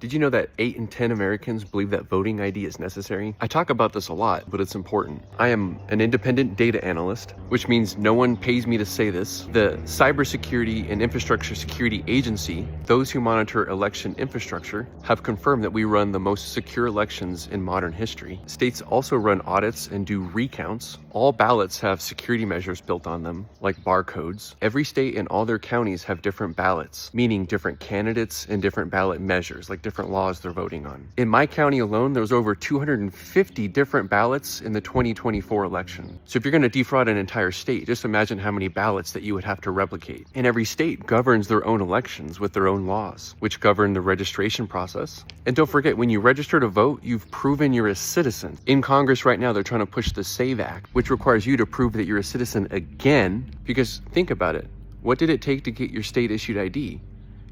Did you know that 8 in 10 Americans believe that voting ID is necessary? I talk about this a lot, but it's important. I am an independent data analyst, which means no one pays me to say this. The Cybersecurity and Infrastructure Security Agency, those who monitor election infrastructure, have confirmed that we run the most secure elections in modern history. States also run audits and do recounts. All ballots have security measures built on them, like barcodes. Every state and all their counties have different ballots, meaning different candidates and different ballot measures, like different laws they're voting on. In my county alone, there was over 250 different ballots in the 2024 election. So if you're going to defraud an entire state, just imagine how many ballots that you would have to replicate. And every state governs their own elections with their own laws, which govern the registration process. And don't forget, when you register to vote, you've proven you're a citizen. In Congress right now, they're trying to push the SAVE Act, which requires you to prove that you're a citizen again, because think about it. What did it take to get your state issued ID?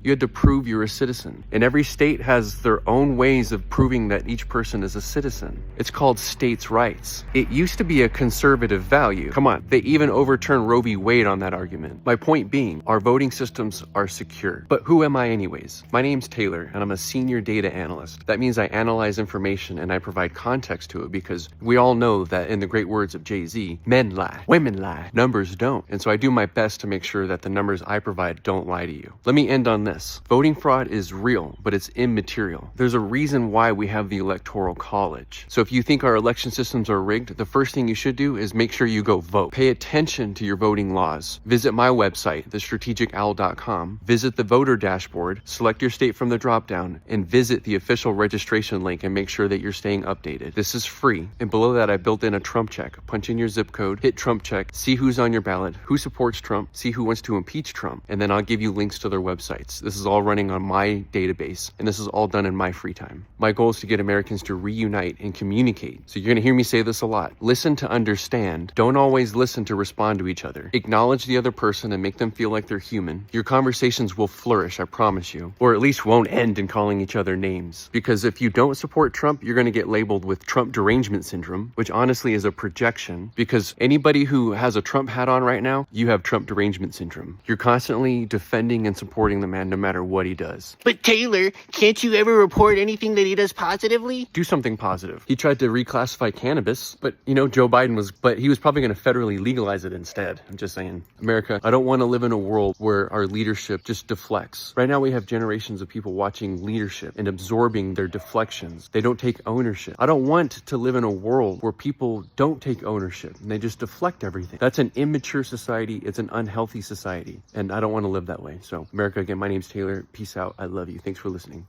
You had to prove you're a citizen. And every state has their own ways of proving that each person is a citizen. It's called states' rights. It used to be a conservative value. Come on, they even overturned Roe v. Wade on that argument. My point being, our voting systems are secure. But who am I anyways? My name's Taylor, and I'm a senior data analyst. That means I analyze information and I provide context to it, because we all know that in the great words of Jay-Z, men lie, women lie, numbers don't. And so I do my best to make sure that the numbers I provide don't lie to you. Let me end on this. Voting fraud is real, but it's immaterial. There's a reason why we have the Electoral College. So if you think our election systems are rigged, the first thing you should do is make sure you go vote. Pay attention to your voting laws. Visit my website, thestrategicowl.com. Visit the voter dashboard, select your state from the dropdown, and visit the official registration link and make sure that you're staying updated. This is free. And below that, I built in a Trump check. Punch in your zip code, hit Trump check, see who's on your ballot, who supports Trump, see who wants to impeach Trump, and then I'll give you links to their websites. This is all running on my database, and this is all done in my free time. My goal is to get Americans to reunite and communicate. So you're going to hear me say this a lot. Listen to understand. Don't always listen to respond to each other. Acknowledge the other person and make them feel like they're human. Your conversations will flourish, I promise you. Or at least won't end in calling each other names. Because if you don't support Trump, you're going to get labeled with Trump derangement syndrome, which honestly is a projection, because anybody who has a Trump hat on right now, you have Trump derangement syndrome. You're constantly defending and supporting the man no matter what he does. But Taylor, can't you ever report anything that he does positively? Do something positive. He tried to reclassify cannabis, but Joe Biden he was probably going to federally legalize it instead. I'm just saying, America, I don't want to live in a world where our leadership just deflects. Right now we have generations of people watching leadership and absorbing their deflections. They don't take ownership. I don't want to live in a world where people don't take ownership and they just deflect everything. That's an immature society. It's an unhealthy society. And I don't want to live that way. So America, again, my name's Taylor. Peace out. I love you. Thanks for listening.